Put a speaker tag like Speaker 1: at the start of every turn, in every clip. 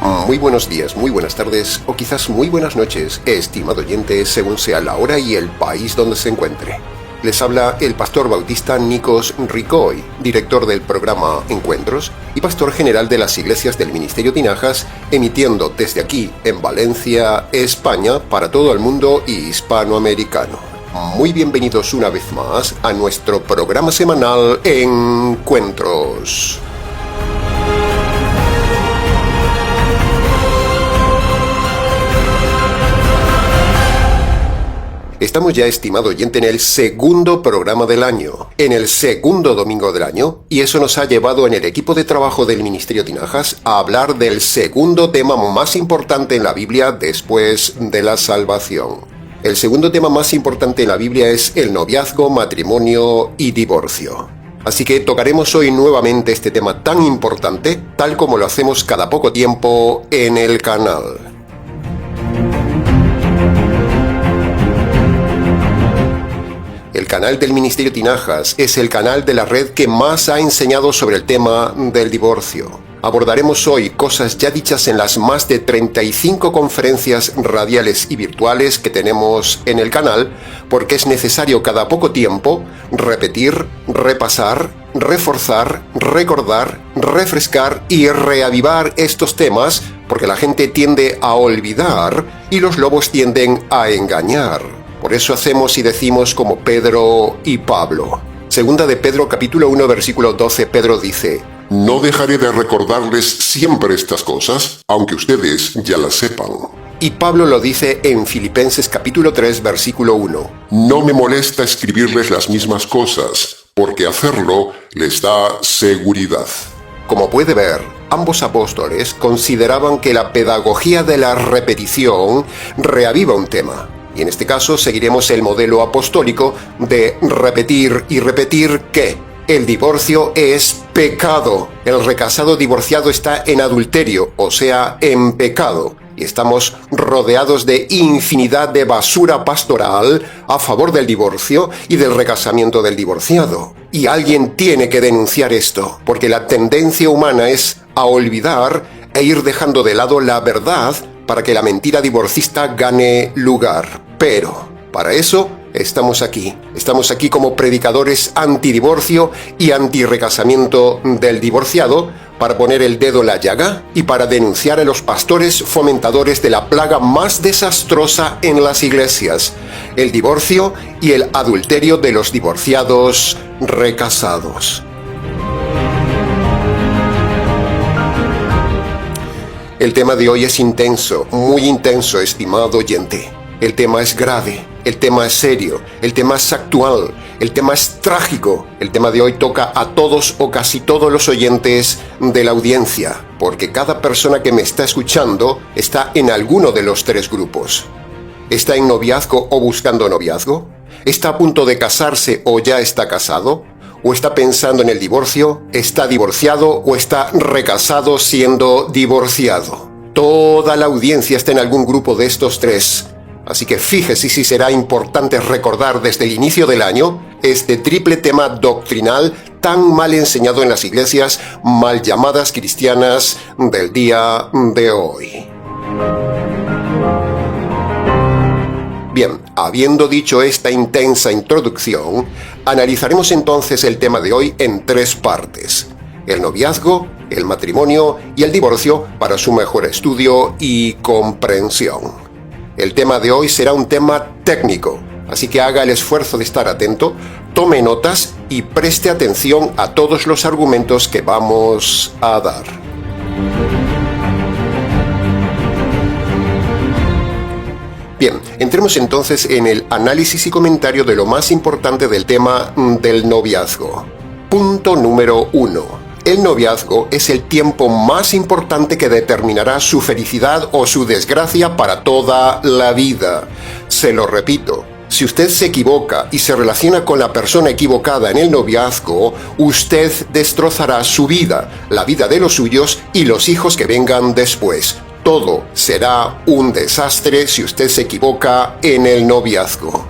Speaker 1: Muy buenos días, muy buenas tardes o quizás muy buenas noches, estimado oyente, según sea la hora y el país donde se encuentre. Les habla el pastor bautista Nikos Ricoy, director del programa Encuentros y pastor general de las iglesias del Ministerio Tinajas, emitiendo desde aquí, en Valencia, España, para todo el mundo hispanoamericano. Muy bienvenidos una vez más a nuestro programa semanal Encuentros. Estamos ya, estimado oyente, en el segundo programa del año, en el segundo domingo del año, y eso nos ha llevado en el equipo de trabajo del Ministerio Tinajas a hablar del segundo tema más importante en la Biblia después de la salvación. El segundo tema más importante en la Biblia es el noviazgo, matrimonio y divorcio. Así que tocaremos hoy nuevamente este tema tan importante, tal como lo hacemos cada poco tiempo en el canal. El canal del Ministerio Tinajas es el canal de la red que más ha enseñado sobre el tema del divorcio. Abordaremos hoy cosas ya dichas en las más de 35 conferencias radiales y virtuales que tenemos en el canal, porque es necesario cada poco tiempo repetir, repasar, reforzar, recordar, refrescar y reavivar estos temas, porque la gente tiende a olvidar y los lobos tienden a engañar. Por eso hacemos y decimos como Pedro y Pablo. Segunda de Pedro capítulo 1 versículo 12, Pedro dice:
Speaker 2: No dejaré de recordarles siempre estas cosas, aunque ustedes ya las sepan.
Speaker 1: Y Pablo lo dice en Filipenses capítulo 3 versículo 1.
Speaker 2: No me molesta escribirles las mismas cosas, porque hacerlo les da seguridad.
Speaker 1: Como puede ver, ambos apóstoles consideraban que la pedagogía de la repetición reaviva un tema. Y en este caso seguiremos el modelo apostólico de repetir y repetir que el divorcio es pecado. El recasado divorciado está en adulterio, o sea, en pecado. Y estamos rodeados de infinidad de basura pastoral a favor del divorcio y del recasamiento del divorciado. Y alguien tiene que denunciar esto, porque la tendencia humana es a olvidar e ir dejando de lado la verdad para que la mentira divorcista gane lugar. Pero, para eso, estamos aquí. Estamos aquí como predicadores antidivorcio y antirrecasamiento del divorciado, para poner el dedo en la llaga y para denunciar a los pastores fomentadores de la plaga más desastrosa en las iglesias: el divorcio y el adulterio de los divorciados recasados. El tema de hoy es intenso, muy intenso, estimado oyente. El tema es grave, el tema es serio, el tema es actual, el tema es trágico. El tema de hoy toca a todos o casi todos los oyentes de la audiencia, porque cada persona que me está escuchando está en alguno de los tres grupos. ¿Está en noviazgo o buscando noviazgo? ¿Está a punto de casarse o ya está casado? ¿O está pensando en el divorcio? ¿Está divorciado o está recasado siendo divorciado? Toda la audiencia está en algún grupo de estos tres. Así que fíjese si será importante recordar desde el inicio del año este triple tema doctrinal tan mal enseñado en las iglesias mal llamadas cristianas del día de hoy. Bien, habiendo dicho esta intensa introducción, analizaremos entonces el tema de hoy en tres partes: el noviazgo, el matrimonio y el divorcio, para su mejor estudio y comprensión. El tema de hoy será un tema técnico, así que haga el esfuerzo de estar atento, tome notas y preste atención a todos los argumentos que vamos a dar. Bien, entremos entonces en el análisis y comentario de lo más importante del tema del noviazgo. Punto número 1. El noviazgo es el tiempo más importante que determinará su felicidad o su desgracia para toda la vida. Se lo repito, si usted se equivoca y se relaciona con la persona equivocada en el noviazgo, usted destrozará su vida, la vida de los suyos y los hijos que vengan después. Todo será un desastre si usted se equivoca en el noviazgo.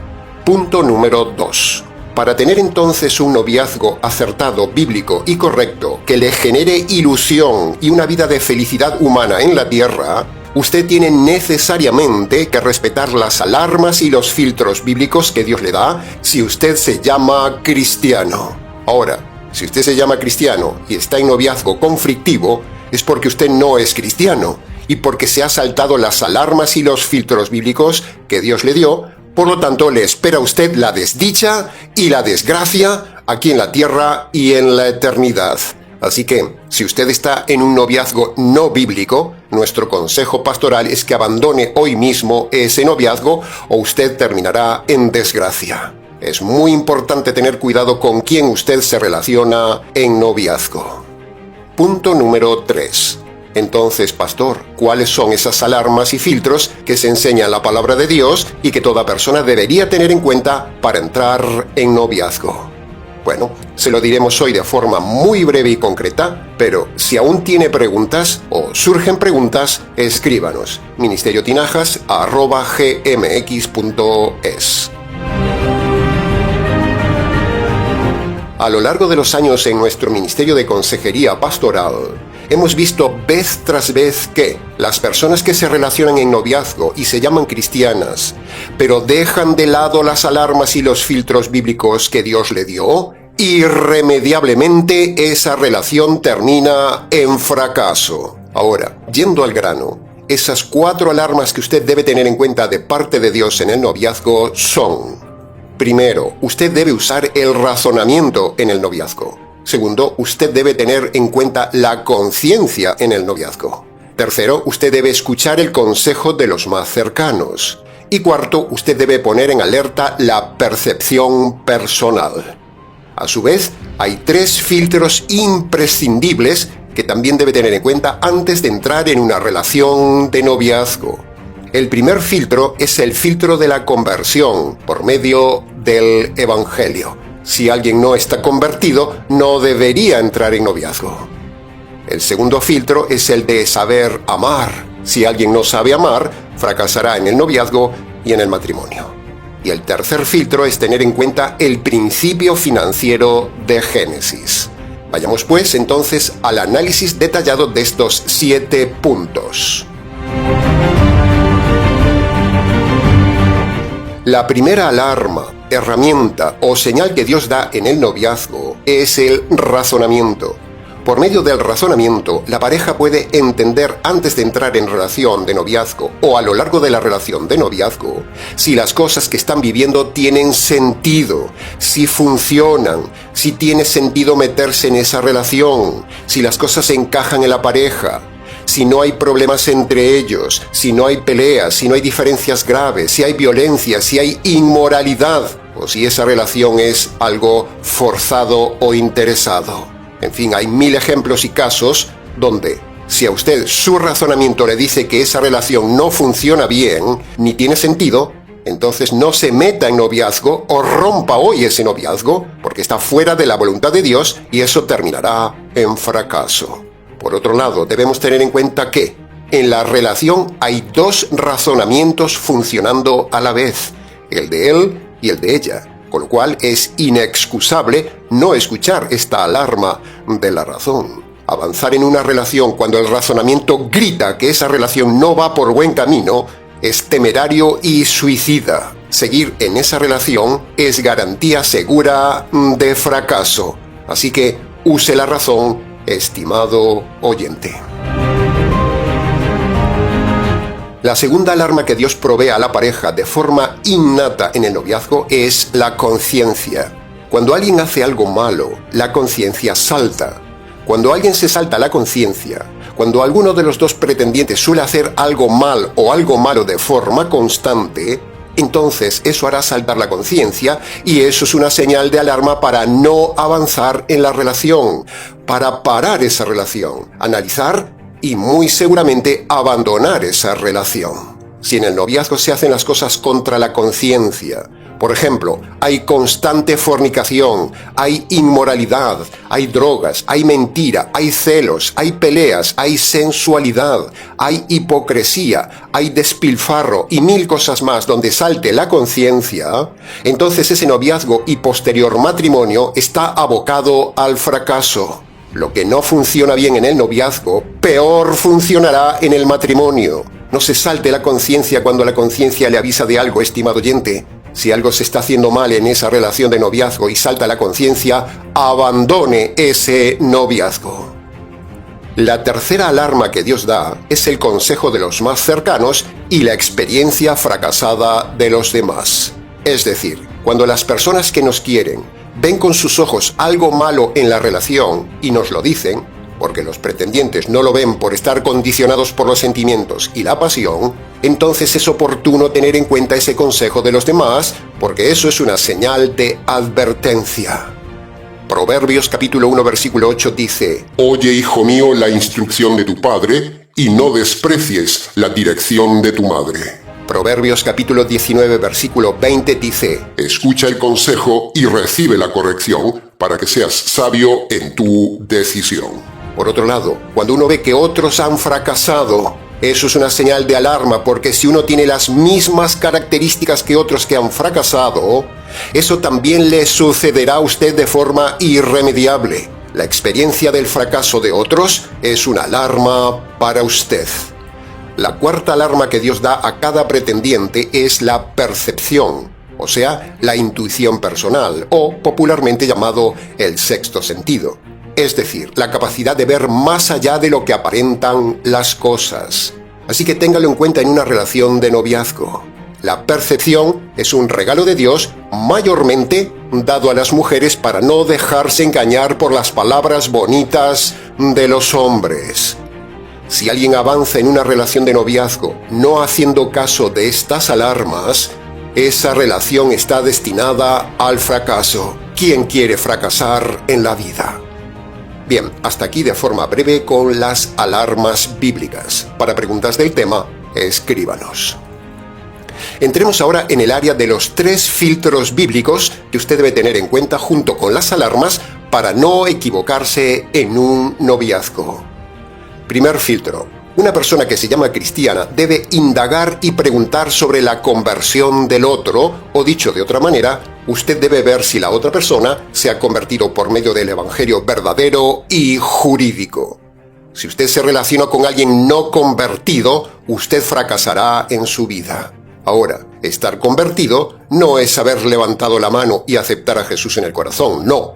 Speaker 1: Punto número 2. Para tener entonces un noviazgo acertado, bíblico y correcto, que le genere ilusión y una vida de felicidad humana en la tierra, usted tiene necesariamente que respetar las alarmas y los filtros bíblicos que Dios le da si usted se llama cristiano. Ahora, si usted se llama cristiano y está en noviazgo conflictivo, es porque usted no es cristiano y porque se ha saltado las alarmas y los filtros bíblicos que Dios le dio. Por lo tanto, le espera a usted la desdicha y la desgracia aquí en la tierra y en la eternidad. Así que, si usted está en un noviazgo no bíblico, nuestro consejo pastoral es que abandone hoy mismo ese noviazgo o usted terminará en desgracia. Es muy importante tener cuidado con quién usted se relaciona en noviazgo. Punto número 3. Entonces, pastor, ¿cuáles son esas alarmas y filtros que se enseña en la palabra de Dios y que toda persona debería tener en cuenta para entrar en noviazgo? Bueno, se lo diremos hoy de forma muy breve y concreta, pero si aún tiene preguntas o surgen preguntas, escríbanos. ministeriotinajas@gmx.es. A lo largo de los años en nuestro Ministerio de Consejería Pastoral, hemos visto vez tras vez que las personas que se relacionan en noviazgo y se llaman cristianas, pero dejan de lado las alarmas y los filtros bíblicos que Dios le dio, irremediablemente esa relación termina en fracaso. Ahora, yendo al grano, esas 4 alarmas que usted debe tener en cuenta de parte de Dios en el noviazgo son: primero, usted debe usar el razonamiento en el noviazgo. Segundo, usted debe tener en cuenta la conciencia en el noviazgo. Tercero, usted debe escuchar el consejo de los más cercanos. Y cuarto, usted debe poner en alerta la percepción personal. A su vez, hay 3 filtros imprescindibles que también debe tener en cuenta antes de entrar en una relación de noviazgo. El primer filtro es el filtro de la conversión por medio del Evangelio. Si alguien no está convertido, no debería entrar en noviazgo. El segundo filtro es el de saber amar. Si alguien no sabe amar, fracasará en el noviazgo y en el matrimonio. Y el tercer filtro es tener en cuenta el principio financiero de Génesis. Vayamos pues entonces al análisis detallado de estos 7 puntos. La primera alarma, herramienta o señal que Dios da en el noviazgo es el razonamiento. Por medio del razonamiento, la pareja puede entender antes de entrar en relación de noviazgo o a lo largo de la relación de noviazgo si las cosas que están viviendo tienen sentido, si funcionan, si tiene sentido meterse en esa relación, si las cosas encajan en la pareja, si no hay problemas entre ellos, si no hay peleas, si no hay diferencias graves, si hay violencia, si hay inmoralidad o si esa relación es algo forzado o interesado. En fin, hay 1000 ejemplos y casos donde, si a usted su razonamiento le dice que esa relación no funciona bien, ni tiene sentido, entonces no se meta en noviazgo o rompa hoy ese noviazgo, porque está fuera de la voluntad de Dios y eso terminará en fracaso. Por otro lado, debemos tener en cuenta que en la relación hay 2 razonamientos funcionando a la vez, el de él y el de ella. Con lo cual es inexcusable no escuchar esta alarma de la razón. Avanzar en una relación cuando el razonamiento grita que esa relación no va por buen camino es temerario y suicida. Seguir en esa relación es garantía segura de fracaso. Así que use la razón, estimado oyente. La segunda alarma que Dios provee a la pareja de forma innata en el noviazgo es la conciencia. Cuando alguien hace algo malo, la conciencia salta. Cuando alguien se salta la conciencia, cuando alguno de los 2 pretendientes suele hacer algo mal o algo malo de forma constante, entonces eso hará saltar la conciencia y eso es una señal de alarma para no avanzar en la relación, para parar esa relación, analizar y muy seguramente abandonar esa relación. Si en el noviazgo se hacen las cosas contra la conciencia, Por ejemplo, hay constante fornicación, hay inmoralidad, hay drogas, hay mentira, hay celos, hay peleas, hay sensualidad, hay hipocresía, hay despilfarro y mil cosas más donde salte la conciencia, entonces ese noviazgo y posterior matrimonio está abocado al fracaso. Lo que no funciona bien en el noviazgo, peor funcionará en el matrimonio. No se salte la conciencia cuando la conciencia le avisa de algo, estimado oyente. Si algo se está haciendo mal en esa relación de noviazgo y salta la conciencia, abandone ese noviazgo. La tercera alarma que Dios da es el consejo de los más cercanos y la experiencia fracasada de los demás. Es decir, cuando las personas que nos quieren ven con sus ojos algo malo en la relación y nos lo dicen, porque los pretendientes no lo ven por estar condicionados por los sentimientos y la pasión, entonces es oportuno tener en cuenta ese consejo de los demás, porque eso es una señal de advertencia. Proverbios capítulo 1 versículo 8 dice:
Speaker 2: Oye, hijo mío, la instrucción de tu padre, y no desprecies la dirección de tu madre.
Speaker 1: Proverbios capítulo 19 versículo 20 dice:
Speaker 2: Escucha el consejo y recibe la corrección para que seas sabio en tu decisión.
Speaker 1: Por otro lado, cuando uno ve que otros han fracasado, eso es una señal de alarma, porque si uno tiene las mismas características que otros que han fracasado, eso también le sucederá a usted de forma irremediable. La experiencia del fracaso de otros es una alarma para usted. La cuarta alarma que Dios da a cada pretendiente es la percepción, o sea, la intuición personal, o popularmente llamado el sexto sentido. Es decir, la capacidad de ver más allá de lo que aparentan las cosas. Así que téngalo en cuenta en una relación de noviazgo. La percepción es un regalo de Dios mayormente dado a las mujeres para no dejarse engañar por las palabras bonitas de los hombres. Si alguien avanza en una relación de noviazgo no haciendo caso de estas alarmas, esa relación está destinada al fracaso. ¿Quién quiere fracasar en la vida? Bien, hasta aquí de forma breve con las alarmas bíblicas. Para preguntas del tema, escríbanos. Entremos ahora en el área de los 3 filtros bíblicos que usted debe tener en cuenta junto con las alarmas para no equivocarse en un noviazgo. Primer filtro: una persona que se llama cristiana debe indagar y preguntar sobre la conversión del otro, o dicho de otra manera, usted debe ver si la otra persona se ha convertido por medio del evangelio verdadero y jurídico. Si usted se relaciona con alguien no convertido, usted fracasará en su vida. Ahora, estar convertido no es haber levantado la mano y aceptar a Jesús en el corazón, no.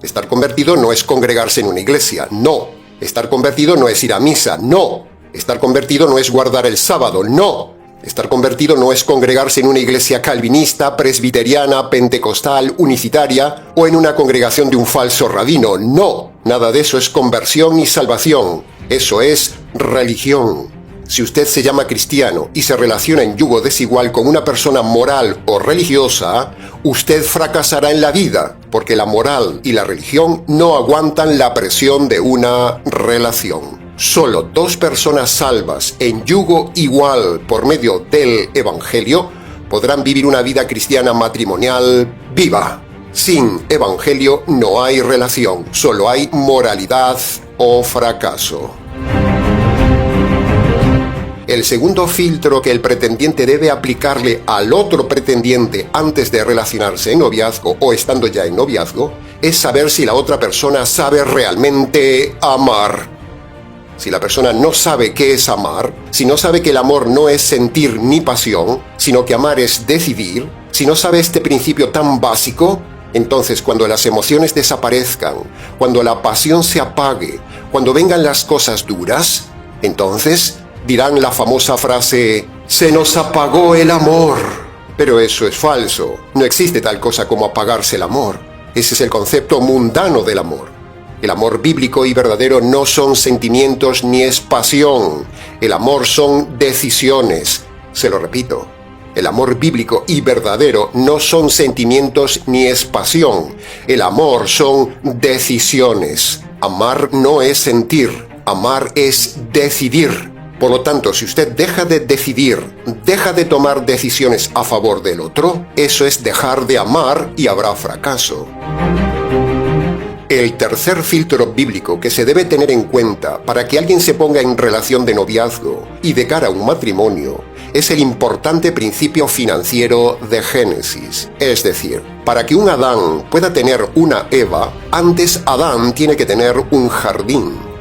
Speaker 1: Estar convertido no es congregarse en una iglesia, no. Estar convertido no es ir a misa, no. Estar convertido no es guardar el sábado, no. Estar convertido no es congregarse en una iglesia calvinista, presbiteriana, pentecostal, unicitaria o en una congregación de un falso rabino, no. Nada de eso es conversión y salvación. Eso es religión. Si usted se llama cristiano y se relaciona en yugo desigual con una persona moral o religiosa, usted fracasará en la vida, porque la moral y la religión no aguantan la presión de una relación. Solo 2 personas salvas en yugo igual por medio del Evangelio podrán vivir una vida cristiana matrimonial viva. Sin Evangelio no hay relación, solo hay moralidad o fracaso. El segundo filtro que el pretendiente debe aplicarle al otro pretendiente antes de relacionarse en noviazgo o estando ya en noviazgo es saber si la otra persona sabe realmente amar. Si la persona no sabe qué es amar, si no sabe que el amor no es sentir ni pasión, sino que amar es decidir, si no sabe este principio tan básico, entonces cuando las emociones desaparezcan, cuando la pasión se apague, cuando vengan las cosas duras, entonces dirán la famosa frase: «Se nos apagó el amor». Pero eso es falso. No existe tal cosa como apagarse el amor. Ese es el concepto mundano del amor. El amor bíblico y verdadero no son sentimientos ni es pasión. El amor son decisiones. Se lo repito. El amor bíblico y verdadero no son sentimientos ni es pasión. El amor son decisiones. Amar no es sentir. Amar es decidir. Por lo tanto, si usted deja de decidir, deja de tomar decisiones a favor del otro, eso es dejar de amar y habrá fracaso. El tercer filtro bíblico que se debe tener en cuenta para que alguien se ponga en relación de noviazgo y de cara a un matrimonio es el importante principio financiero de Génesis. Es decir, para que un Adán pueda tener una Eva, antes Adán tiene que tener un jardín.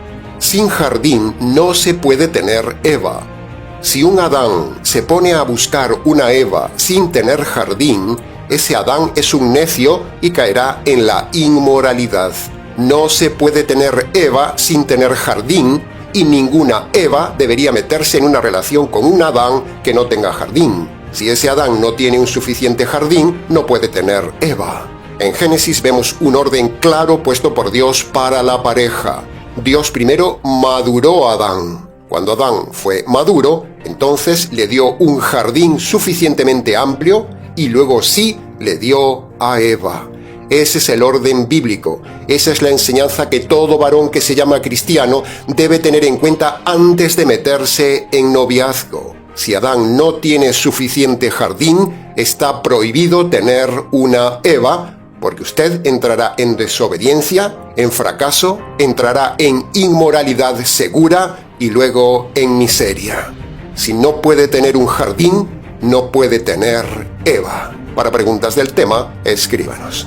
Speaker 1: Sin jardín no se puede tener Eva. Si un Adán se pone a buscar una Eva sin tener jardín, ese Adán es un necio y caerá en la inmoralidad. No se puede tener Eva sin tener jardín, y ninguna Eva debería meterse en una relación con un Adán que no tenga jardín. Si ese Adán no tiene un suficiente jardín, no puede tener Eva. En Génesis vemos un orden claro puesto por Dios para la pareja. Dios primero maduró a Adán. Cuando Adán fue maduro, entonces le dio un jardín suficientemente amplio y luego sí le dio a Eva. Ese es el orden bíblico. Esa es la enseñanza que todo varón que se llama cristiano debe tener en cuenta antes de meterse en noviazgo. Si Adán no tiene suficiente jardín, está prohibido tener una Eva, porque usted entrará en desobediencia, en fracaso, entrará en inmoralidad segura y luego en miseria. Si no puede tener un jardín, no puede tener Eva. Para preguntas del tema, escríbanos.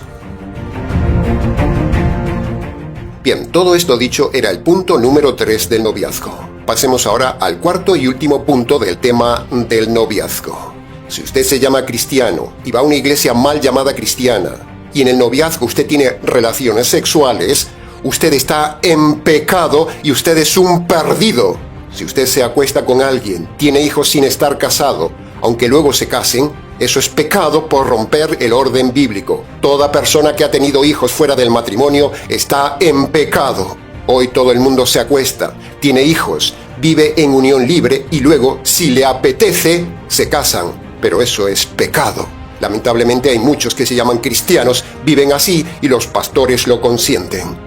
Speaker 1: Bien, todo esto dicho era el punto número 3 del noviazgo. Pasemos ahora al cuarto y último punto del tema del noviazgo. Si usted se llama cristiano y va a una iglesia mal llamada cristiana, y en el noviazgo usted tiene relaciones sexuales, usted está en pecado y usted es un perdido. Si usted se acuesta con alguien, tiene hijos sin estar casado, aunque luego se casen, eso es pecado por romper el orden bíblico. Toda persona que ha tenido hijos fuera del matrimonio está en pecado. Hoy todo el mundo se acuesta, tiene hijos, vive en unión libre y luego, si le apetece, se casan. Pero eso es pecado. Lamentablemente hay muchos que se llaman cristianos, viven así y los pastores lo consienten.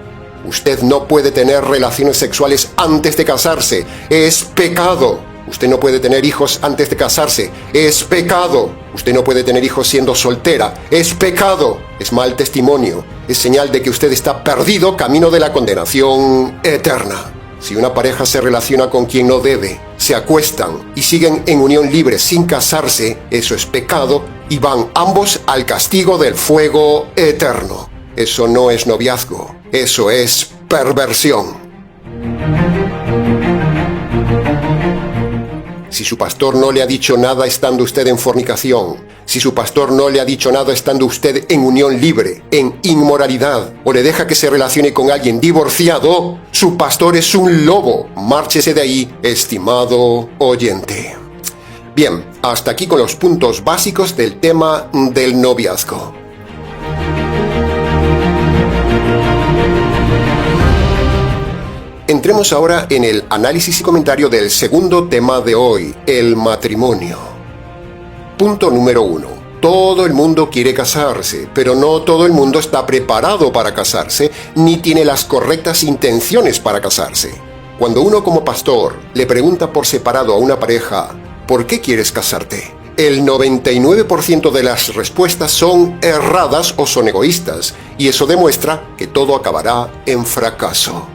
Speaker 1: Usted no puede tener relaciones sexuales antes de casarse. Es pecado. Usted no puede tener hijos antes de casarse. Es pecado. Usted no puede tener hijos siendo soltera. Es pecado. Es mal testimonio. Es señal de que usted está perdido camino de la condenación eterna. Si una pareja se relaciona con quien no debe, se acuestan y siguen en unión libre sin casarse, eso es pecado y van ambos al castigo del fuego eterno. Eso no es noviazgo, eso es perversión. Si su pastor no le ha dicho nada estando usted en fornicación, si su pastor no le ha dicho nada estando usted en unión libre, en inmoralidad, o le deja que se relacione con alguien divorciado, su pastor es un lobo. Márchese de ahí, estimado oyente. Bien, hasta aquí con los puntos básicos del tema del noviazgo. Entremos ahora en el análisis y comentario del segundo tema de hoy, el matrimonio. Punto número 1. Todo el mundo quiere casarse, pero no todo el mundo está preparado para casarse, ni tiene las correctas intenciones para casarse. Cuando uno como pastor le pregunta por separado a una pareja, ¿por qué quieres casarte?, el 99% de las respuestas son erradas o son egoístas, y eso demuestra que todo acabará en fracaso.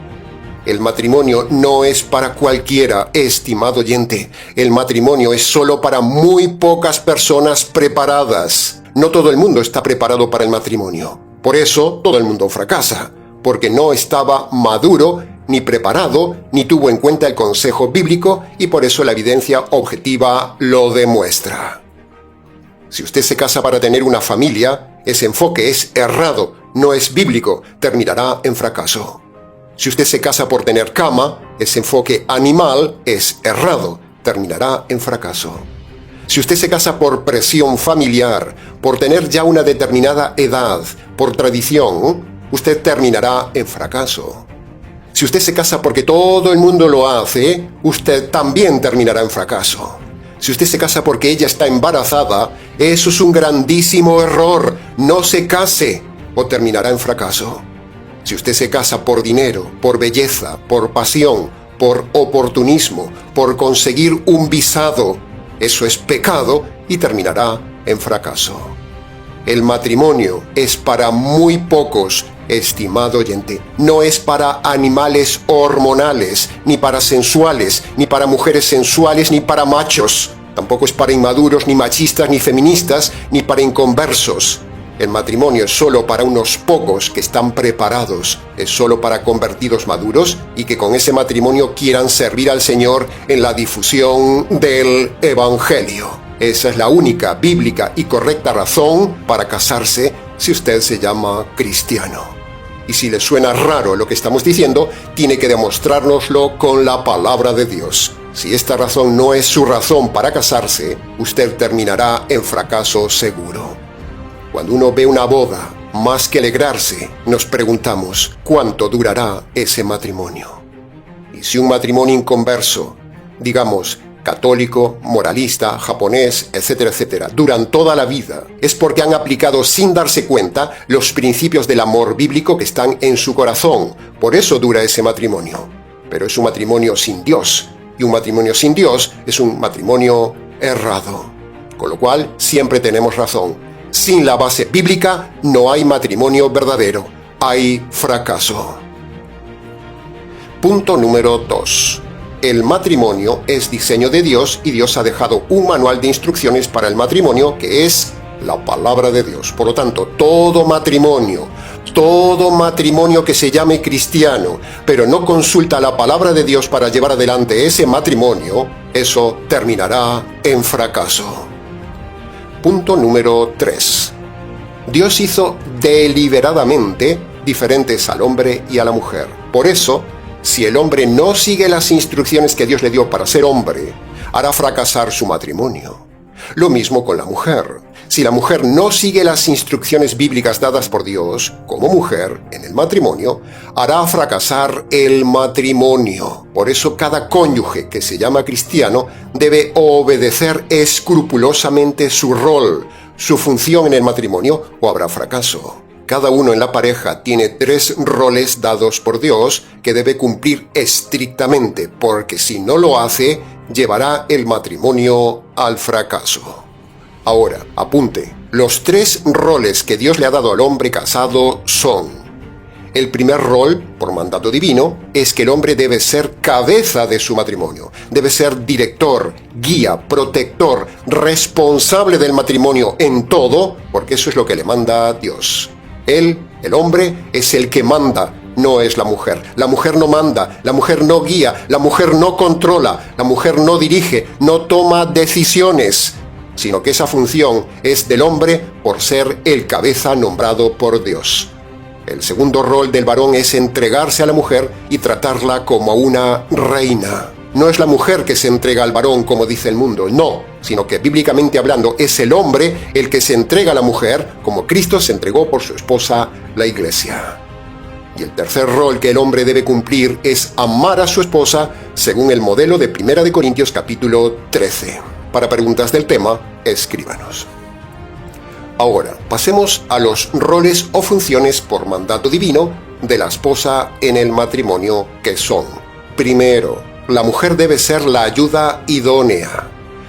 Speaker 1: El matrimonio no es para cualquiera, estimado oyente. El matrimonio es solo para muy pocas personas preparadas. No todo el mundo está preparado para el matrimonio. Por eso todo el mundo fracasa, porque no estaba maduro, ni preparado, ni tuvo en cuenta el consejo bíblico, y por eso la evidencia objetiva lo demuestra. Si usted se casa para tener una familia, ese enfoque es errado, no es bíblico, terminará en fracaso. Si usted se casa por tener cama, ese enfoque animal es errado, terminará en fracaso. Si usted se casa por presión familiar, por tener ya una determinada edad, por tradición, usted terminará en fracaso. Si usted se casa porque todo el mundo lo hace, usted también terminará en fracaso. Si usted se casa porque ella está embarazada, eso es un grandísimo error. No se case o terminará en fracaso. Si usted se casa por dinero, por belleza, por pasión, por oportunismo, por conseguir un visado. Eso es pecado y terminará en fracaso. El matrimonio es para muy pocos, estimado oyente. No es para animales hormonales, ni para sensuales, ni para mujeres sensuales, ni para machos. Tampoco es para inmaduros, ni machistas, ni feministas, ni para inconversos. El matrimonio es solo para unos pocos que están preparados. Es solo para convertidos maduros y que con ese matrimonio quieran servir al Señor en la difusión del Evangelio. Esa es la única bíblica y correcta razón para casarse si usted se llama cristiano. Y si le suena raro lo que estamos diciendo, tiene que demostrárnoslo con la palabra de Dios. Si esta razón no es su razón para casarse, usted terminará en fracaso seguro. Cuando uno ve una boda, más que alegrarse, nos preguntamos, ¿cuánto durará ese matrimonio? Y si un matrimonio inconverso, digamos, católico, moralista, japonés, etcétera, etcétera, duran toda la vida, es porque han aplicado sin darse cuenta los principios del amor bíblico que están en su corazón. Por eso dura ese matrimonio. Pero es un matrimonio sin Dios, y un matrimonio sin Dios es un matrimonio errado. Con lo cual, siempre tenemos razón. Sin la base bíblica no hay matrimonio verdadero, hay fracaso. Punto número 2. El matrimonio es diseño de Dios y Dios ha dejado un manual de instrucciones para el matrimonio que es la palabra de Dios. Por lo tanto, todo matrimonio que se llame cristiano, pero no consulta la palabra de Dios para llevar adelante ese matrimonio, eso terminará en fracaso. Punto número 3. Dios hizo deliberadamente diferentes al hombre y a la mujer. Por eso, si el hombre no sigue las instrucciones que Dios le dio para ser hombre, hará fracasar su matrimonio. Lo mismo con la mujer. Si la mujer no sigue las instrucciones bíblicas dadas por Dios, como mujer, en el matrimonio, hará fracasar el matrimonio. Por eso cada cónyuge que se llama cristiano debe obedecer escrupulosamente su rol, su función en el matrimonio, o habrá fracaso. Cada uno en la pareja tiene 3 roles dados por Dios que debe cumplir estrictamente, porque si no lo hace, llevará el matrimonio al fracaso. Ahora, apunte, los 3 roles que Dios le ha dado al hombre casado son: el primer rol, por mandato divino, es que el hombre debe ser cabeza de su matrimonio, debe ser director, guía, protector, responsable del matrimonio en todo, porque eso es lo que le manda Dios. Él, el hombre, es el que manda, no es la mujer. La mujer no manda, la mujer no guía, la mujer no controla, la mujer no dirige, no toma decisiones, sino que esa función es del hombre por ser el cabeza nombrado por Dios. El segundo rol del varón es entregarse a la mujer y tratarla como a una reina. No es la mujer que se entrega al varón como dice el mundo, no, sino que bíblicamente hablando es el hombre el que se entrega a la mujer como Cristo se entregó por su esposa, la iglesia. Y el tercer rol que el hombre debe cumplir es amar a su esposa según el modelo de 1 Corintios capítulo 13. Para preguntas del tema, escríbanos. Ahora, pasemos a los roles o funciones por mandato divino de la esposa en el matrimonio, que son: primero, la mujer debe ser la ayuda idónea.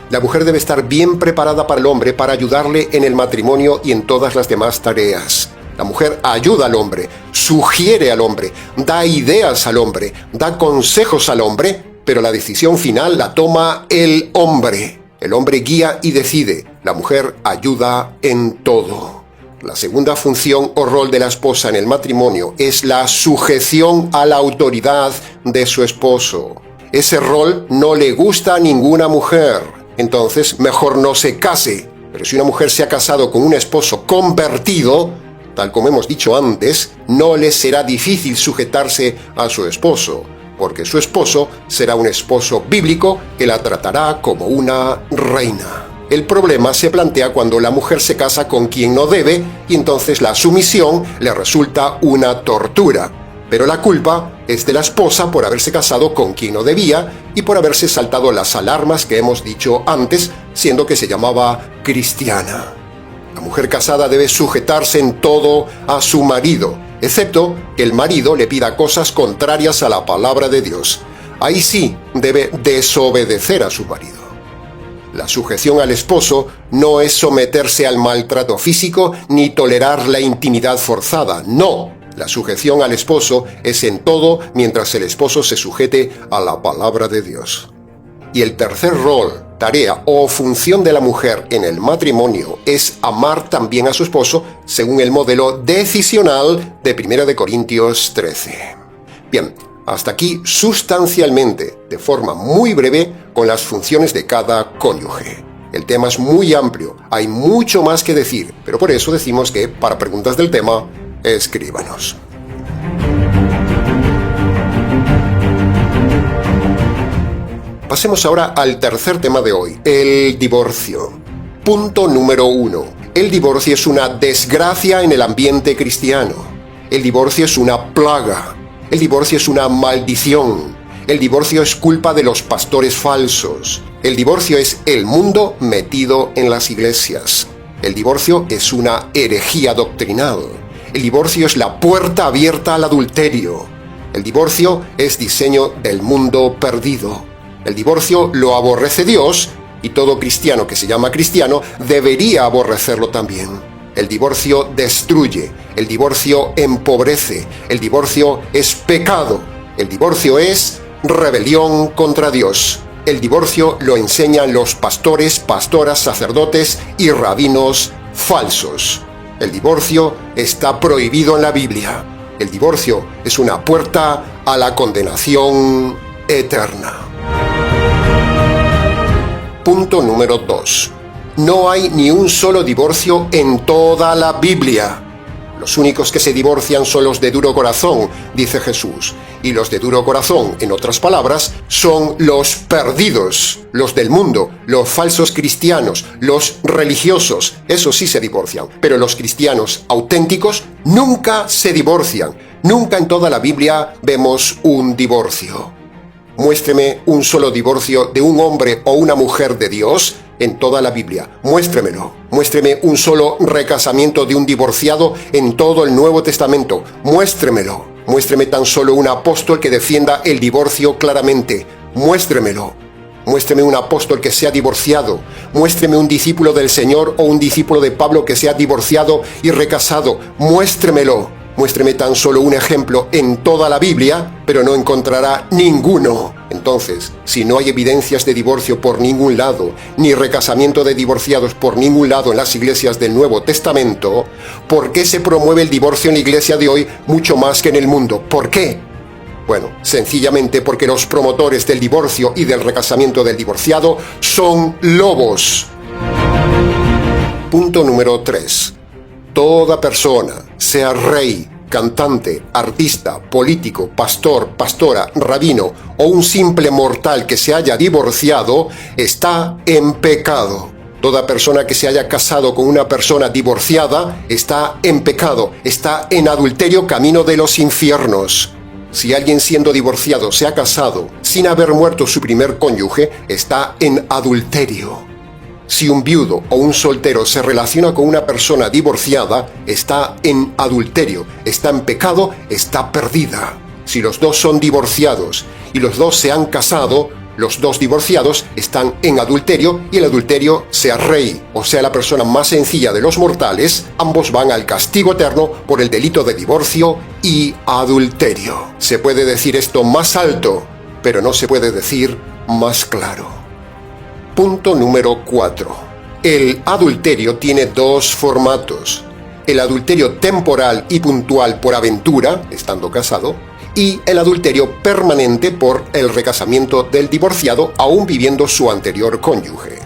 Speaker 1: La mujer debe estar bien preparada para el hombre para ayudarle en el matrimonio y en todas las demás tareas. La mujer ayuda al hombre, sugiere al hombre, da ideas al hombre, da consejos al hombre, pero la decisión final la toma el hombre. El hombre guía y decide, la mujer ayuda en todo. La segunda función o rol de la esposa en el matrimonio es la sujeción a la autoridad de su esposo. Ese rol no le gusta a ninguna mujer, entonces mejor no se case. Pero si una mujer se ha casado con un esposo convertido, tal como hemos dicho antes, no le será difícil sujetarse a su esposo, porque su esposo será un esposo bíblico que la tratará como una reina. El problema se plantea cuando la mujer se casa con quien no debe y entonces la sumisión le resulta una tortura. Pero la culpa es de la esposa por haberse casado con quien no debía y por haberse saltado las alarmas que hemos dicho antes, siendo que se llamaba cristiana. La mujer casada debe sujetarse en todo a su marido, excepto que el marido le pida cosas contrarias a la palabra de Dios. ahí sí debe desobedecer a su marido. La sujeción al esposo no es someterse al maltrato físico ni tolerar la intimidad forzada, no. La sujeción al esposo es en todo mientras el esposo se sujete a la palabra de Dios. Y el tercer rol, tarea o función de la mujer en el matrimonio es amar también a su esposo según el modelo decisional de 1 Corintios 13. Bien, hasta aquí sustancialmente, de forma muy breve, con las funciones de cada cónyuge. El tema es muy amplio, hay mucho más que decir, pero por eso decimos que, para preguntas del tema, escríbanos. Pasemos ahora al tercer tema de hoy, el divorcio. Punto número 1. El divorcio es una desgracia en el ambiente cristiano. El divorcio es una plaga. El divorcio es una maldición. El divorcio es culpa de los pastores falsos. El divorcio es el mundo metido en las iglesias. El divorcio es una herejía doctrinal. El divorcio es la puerta abierta al adulterio. El divorcio es diseño del mundo perdido. El divorcio lo aborrece Dios y todo cristiano que se llama cristiano debería aborrecerlo también. El divorcio destruye, el divorcio empobrece, el divorcio es pecado, el divorcio es rebelión contra Dios. El divorcio lo enseñan los pastores, pastoras, sacerdotes y rabinos falsos. El divorcio está prohibido en la Biblia. El divorcio es una puerta a la condenación eterna. Punto número 2. No hay ni un solo divorcio en toda la Biblia. Los únicos que se divorcian son los de duro corazón, dice Jesús. Y los de duro corazón, en otras palabras, son los perdidos, los del mundo, los falsos cristianos, los religiosos. Esos sí se divorcian. Pero los cristianos auténticos nunca se divorcian. Nunca en toda la Biblia vemos un divorcio. Muéstreme un solo divorcio de un hombre o una mujer de Dios en toda la Biblia. Muéstremelo. Muéstreme un solo recasamiento de un divorciado en todo el Nuevo Testamento. Muéstremelo. Muéstreme tan solo un apóstol que defienda el divorcio claramente. Muéstremelo. Muéstreme un apóstol que sea divorciado. Muéstreme un discípulo del Señor o un discípulo de Pablo que sea divorciado y recasado. Muéstremelo. Muéstreme tan solo un ejemplo en toda la Biblia, pero no encontrará ninguno. Entonces, si no hay evidencias de divorcio por ningún lado, ni recasamiento de divorciados por ningún lado en las iglesias del Nuevo Testamento, ¿por qué se promueve el divorcio en la iglesia de hoy mucho más que en el mundo? ¿Por qué? Bueno, sencillamente porque los promotores del divorcio y del recasamiento del divorciado son lobos. Punto número 3. Toda persona, sea rey, cantante, artista, político, pastor, pastora, rabino o un simple mortal que se haya divorciado, está en pecado. Toda persona que se haya casado con una persona divorciada está en pecado, está en adulterio camino de los infiernos. Si alguien siendo divorciado se ha casado sin haber muerto su primer cónyuge, está en adulterio. Si un viudo o un soltero se relaciona con una persona divorciada, está en adulterio, está en pecado, está perdida. Si los dos son divorciados y los dos se han casado, los dos divorciados están en adulterio y el adulterio, sea rey o sea la persona más sencilla de los mortales, ambos van al castigo eterno por el delito de divorcio y adulterio. Se puede decir esto más alto, pero no se puede decir más claro. Punto número 4. El adulterio tiene dos formatos. El adulterio temporal y puntual por aventura, estando casado, y el adulterio permanente por el recasamiento del divorciado aún viviendo su anterior cónyuge.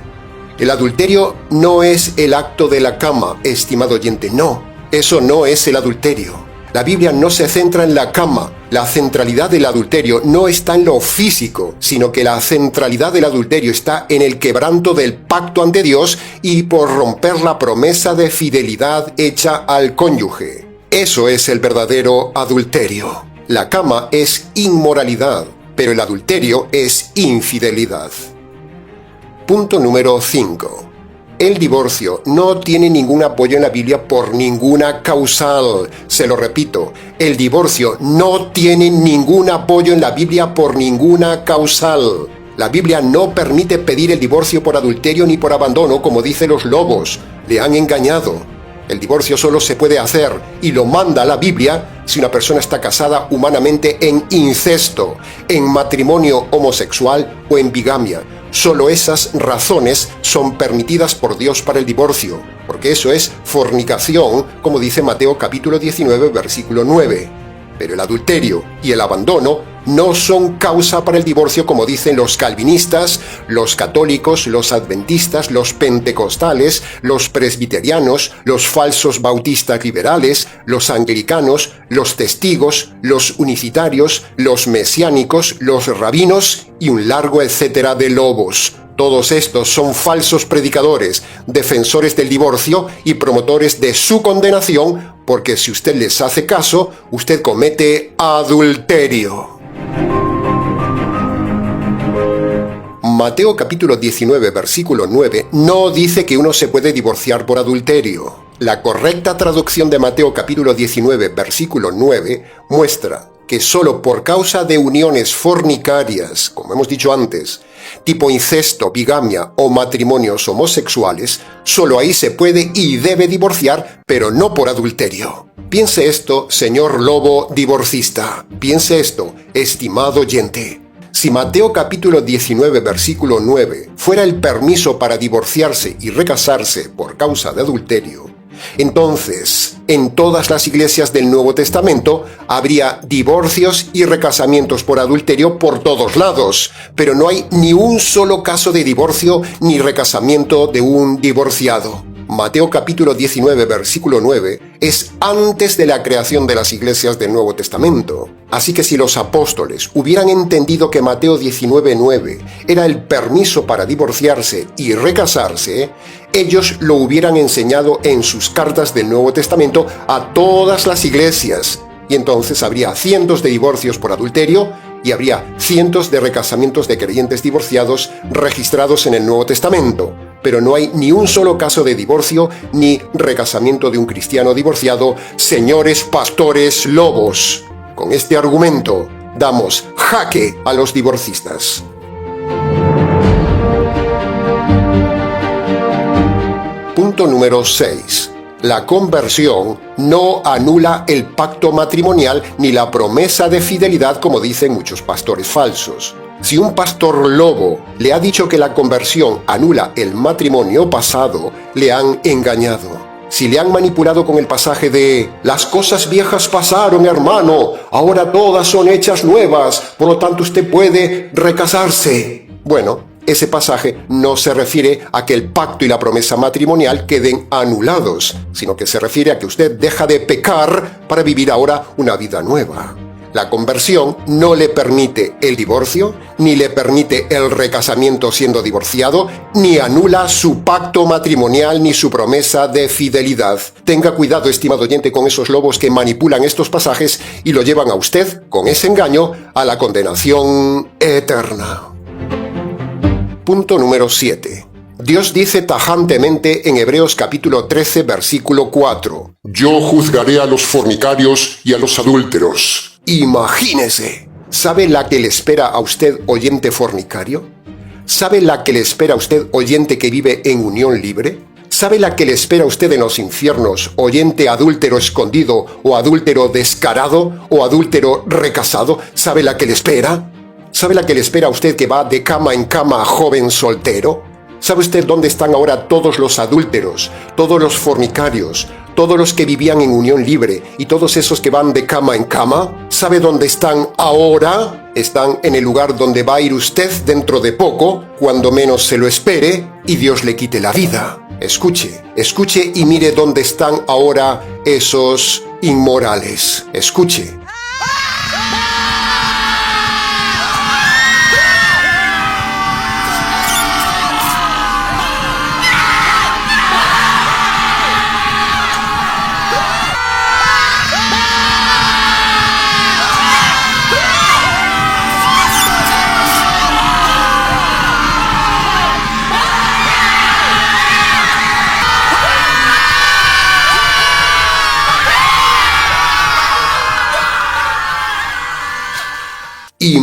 Speaker 1: El adulterio no es el acto de la cama, estimado oyente, no. Eso no es el adulterio. La Biblia no se centra en la cama. La centralidad del adulterio no está en lo físico, sino que la centralidad del adulterio está en el quebranto del pacto ante Dios y por romper la promesa de fidelidad hecha al cónyuge. Eso es el verdadero adulterio. La cama es inmoralidad, pero el adulterio es infidelidad. Punto número 5. El divorcio no tiene ningún apoyo en la Biblia por ninguna causal. Se lo repito, el divorcio no tiene ningún apoyo en la Biblia por ninguna causal. La Biblia no permite pedir el divorcio por adulterio ni por abandono, como dicen los lobos. Le han engañado. El divorcio solo se puede hacer, y lo manda la Biblia, si una persona está casada humanamente en incesto, en matrimonio homosexual o en bigamia. Solo esas razones son permitidas por Dios para el divorcio, porque eso es fornicación, como dice Mateo capítulo 19, versículo 9. Pero el adulterio y el abandono no son causa para el divorcio, como dicen los calvinistas, los católicos, los adventistas, los pentecostales, los presbiterianos, los falsos bautistas liberales, los anglicanos, los testigos, los unicitarios, los mesiánicos, los rabinos y un largo etcétera de lobos. Todos estos son falsos predicadores, defensores del divorcio y promotores de su condenación, porque si usted les hace caso, usted comete adulterio. Mateo capítulo 19, versículo 9, no dice que uno se puede divorciar por adulterio. La correcta traducción de Mateo capítulo 19, versículo 9, muestra que solo por causa de uniones fornicarias, como hemos dicho antes, tipo incesto, bigamia o matrimonios homosexuales, solo ahí se puede y debe divorciar, pero no por adulterio. Piense esto, señor lobo divorcista. Piense esto, estimado oyente. Si Mateo capítulo 19, versículo 9 fuera el permiso para divorciarse y recasarse por causa de adulterio, entonces, en todas las iglesias del Nuevo Testamento habría divorcios y recasamientos por adulterio por todos lados, pero no hay ni un solo caso de divorcio ni recasamiento de un divorciado. Mateo capítulo 19, versículo 9, es antes de la creación de las iglesias del Nuevo Testamento. Así que si los apóstoles hubieran entendido que Mateo 19, 9 era el permiso para divorciarse y recasarse, ellos lo hubieran enseñado en sus cartas del Nuevo Testamento a todas las iglesias. Y entonces habría cientos de divorcios por adulterio y habría cientos de recasamientos de creyentes divorciados registrados en el Nuevo Testamento. Pero no hay ni un solo caso de divorcio ni recasamiento de un cristiano divorciado, señores pastores lobos. Con este argumento damos jaque a los divorcistas. Punto número 6. La conversión no anula el pacto matrimonial ni la promesa de fidelidad, como dicen muchos pastores falsos. Si un pastor lobo le ha dicho que la conversión anula el matrimonio pasado, le han engañado. Si le han manipulado con el pasaje de «Las cosas viejas pasaron, hermano, ahora todas son hechas nuevas, por lo tanto usted puede recasarse». Bueno, ese pasaje no se refiere a que el pacto y la promesa matrimonial queden anulados, sino que se refiere a que usted deja de pecar para vivir ahora una vida nueva. La conversión no le permite el divorcio, ni le permite el recasamiento siendo divorciado, ni anula su pacto matrimonial ni su promesa de fidelidad. Tenga cuidado, estimado oyente, con esos lobos que manipulan estos pasajes y lo llevan a usted, con ese engaño, a la condenación eterna. Punto número 7. Dios dice tajantemente en Hebreos capítulo 13, versículo 4.
Speaker 2: Yo juzgaré a los fornicarios y a los adúlteros.
Speaker 1: Imagínese. ¿Sabe la que le espera a usted, oyente fornicario? ¿Sabe la que le espera a usted, oyente que vive en unión libre? ¿Sabe la que le espera a usted en los infiernos, oyente adúltero escondido o adúltero descarado o adúltero recasado? ¿Sabe la que le espera? ¿Sabe la que le espera a usted que va de cama en cama, joven soltero? ¿Sabe usted dónde están ahora todos los adúlteros, todos los fornicarios, todos los que vivían en unión libre y todos esos que van de cama en cama? ¿Sabe dónde están ahora? Están en el lugar donde va a ir usted dentro de poco, cuando menos se lo espere, y Dios le quite la vida. Escuche, escuche y mire dónde están ahora esos inmorales. Escuche.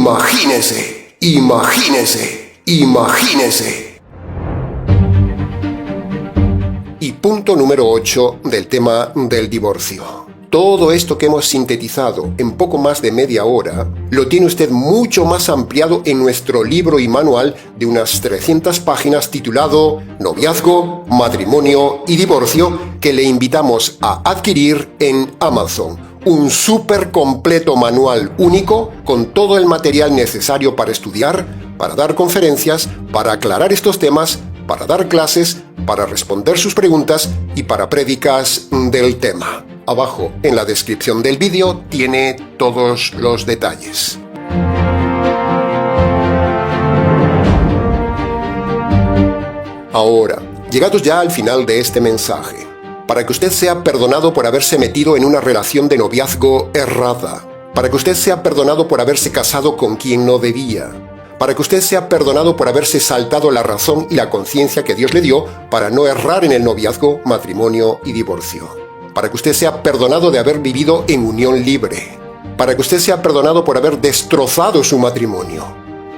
Speaker 1: Imagínese, imagínese, imagínese. Y punto número 8 del tema del divorcio. Todo esto que hemos sintetizado en poco más de media hora, lo tiene usted mucho más ampliado en nuestro libro y manual de unas 300 páginas titulado Noviazgo, Matrimonio y Divorcio, que le invitamos a adquirir en Amazon. Un súper completo manual único con todo el material necesario para estudiar, para dar conferencias, para aclarar estos temas, para dar clases, para responder sus preguntas y para prédicas del tema. Abajo, en la descripción del vídeo, tiene todos los detalles. Ahora, llegados ya al final de este mensaje, para que usted sea perdonado por haberse metido en una relación de noviazgo errada, para que usted sea perdonado por haberse casado con quien no debía, para que usted sea perdonado por haberse saltado la razón y la conciencia que Dios le dio para no errar en el noviazgo, matrimonio y divorcio. Para que usted sea perdonado de haber vivido en unión libre, para que usted sea perdonado por haber destrozado su matrimonio,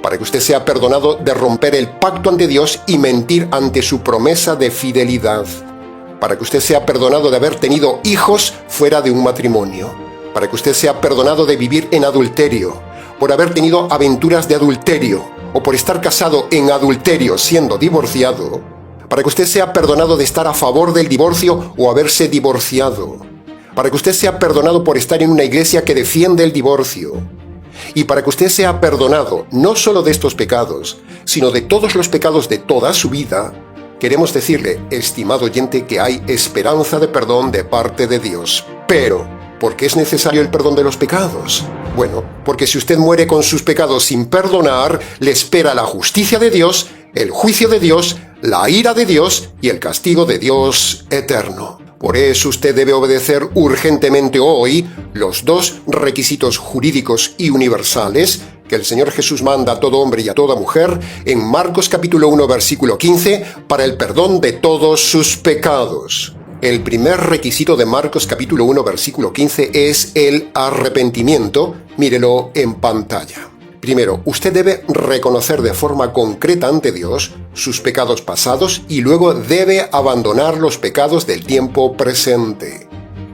Speaker 1: para que usted sea perdonado de romper el pacto ante Dios y mentir ante su promesa de fidelidad, para que usted sea perdonado de haber tenido hijos fuera de un matrimonio, para que usted sea perdonado de vivir en adulterio, por haber tenido aventuras de adulterio o por estar casado en adulterio siendo divorciado, para que usted sea perdonado de estar a favor del divorcio o haberse divorciado, para que usted sea perdonado por estar en una iglesia que defiende el divorcio, y para que usted sea perdonado no solo de estos pecados, sino de todos los pecados de toda su vida, queremos decirle, estimado oyente, que hay esperanza de perdón de parte de Dios. Pero, ¿por qué es necesario el perdón de los pecados? Bueno, porque si usted muere con sus pecados sin perdonar, le espera la justicia de Dios, el juicio de Dios, la ira de Dios y el castigo de Dios eterno. Por eso usted debe obedecer urgentemente hoy los dos requisitos jurídicos y universales que el Señor Jesús manda a todo hombre y a toda mujer en Marcos capítulo 1 versículo 15 para el perdón de todos sus pecados. El primer requisito de Marcos capítulo 1 versículo 15 es el arrepentimiento. Mírelo en pantalla. Primero, usted debe reconocer de forma concreta ante Dios sus pecados pasados y luego debe abandonar los pecados del tiempo presente.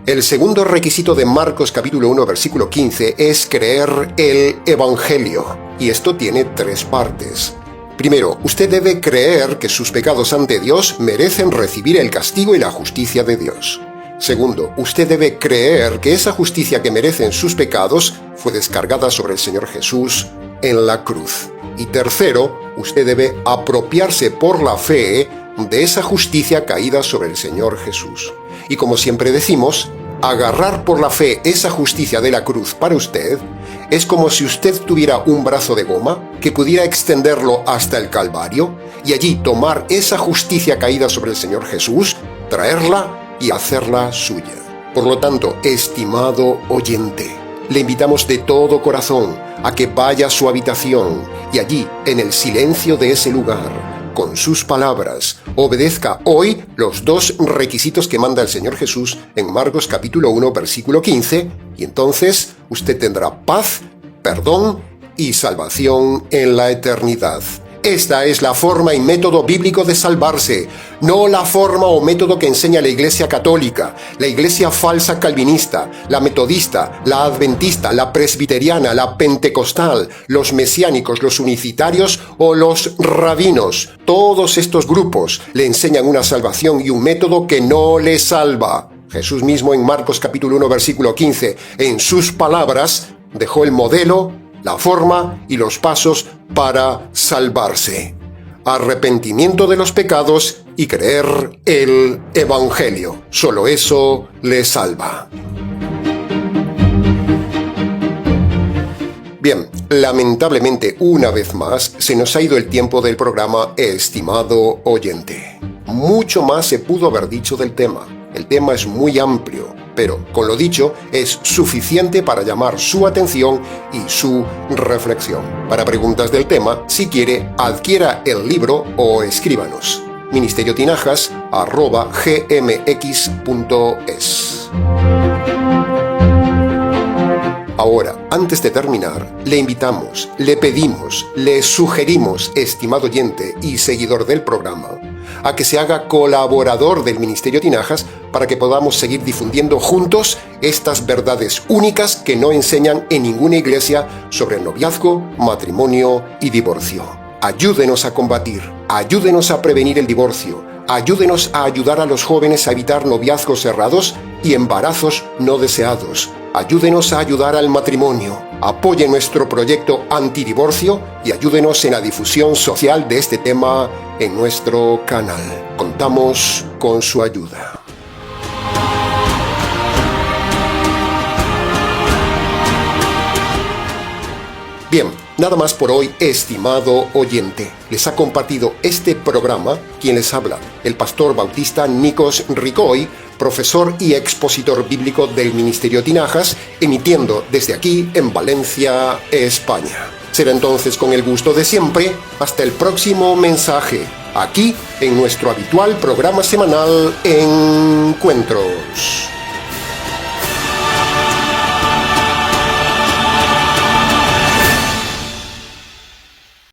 Speaker 1: El segundo requisito de Marcos capítulo 1 versículo 15 es creer el Evangelio, y esto tiene 3 partes. Primero, usted debe creer que sus pecados ante Dios merecen recibir el castigo y la justicia de Dios. Segundo, usted debe creer que esa justicia que merecen sus pecados fue descargada sobre el Señor Jesús en la cruz. Y tercero, usted debe apropiarse por la fe de esa justicia caída sobre el Señor Jesús. Y como siempre decimos, agarrar por la fe esa justicia de la cruz para usted es como si usted tuviera un brazo de goma que pudiera extenderlo hasta el Calvario y allí tomar esa justicia caída sobre el Señor Jesús, traerla y hacerla suya. Por lo tanto, estimado oyente, le invitamos de todo corazón a que vaya a su habitación y allí, en el silencio de ese lugar, con sus palabras, obedezca hoy los 2 requisitos que manda el Señor Jesús en Marcos capítulo 1 versículo 15, y entonces usted tendrá paz, perdón y salvación en la eternidad. Esta es la forma y método bíblico de salvarse, no la forma o método que enseña la Iglesia Católica, la Iglesia falsa calvinista, la metodista, la adventista, la presbiteriana, la pentecostal, los mesiánicos, los unicitarios o los rabinos. Todos estos grupos le enseñan una salvación y un método que no le salva. Jesús mismo en Marcos capítulo 1 versículo 15, en sus palabras, dejó el modelo, la forma y los pasos para salvarse. Arrepentimiento de los pecados y creer el Evangelio. Solo eso le salva. Bien, lamentablemente una vez más se nos ha ido el tiempo del programa, estimado oyente. Mucho más se pudo haber dicho del tema. El tema es muy amplio, pero con lo dicho es suficiente para llamar su atención y su reflexión. Para preguntas del tema, si quiere, adquiera el libro o escríbanos. ministeriotinajas@gmx.es. Ahora, antes de terminar, le invitamos, le pedimos, le sugerimos, estimado oyente y seguidor del programa, a que se haga colaborador del Ministerio Tinajas para que podamos seguir difundiendo juntos estas verdades únicas que no enseñan en ninguna iglesia sobre el noviazgo, matrimonio y divorcio. Ayúdenos a combatir, ayúdenos a prevenir el divorcio, ayúdenos a ayudar a los jóvenes a evitar noviazgos cerrados y embarazos no deseados. Ayúdenos a ayudar al matrimonio, apoye nuestro proyecto antidivorcio y ayúdenos en la difusión social de este tema en nuestro canal. Contamos con su ayuda. Bien, nada más por hoy, estimado oyente. Les ha compartido este programa quien les habla, el pastor bautista Nikos Ricoy, profesor y expositor bíblico del Ministerio Tinajas, emitiendo desde aquí en Valencia, España. Será entonces con el gusto de siempre, hasta el próximo mensaje, aquí en nuestro habitual programa semanal Encuentros.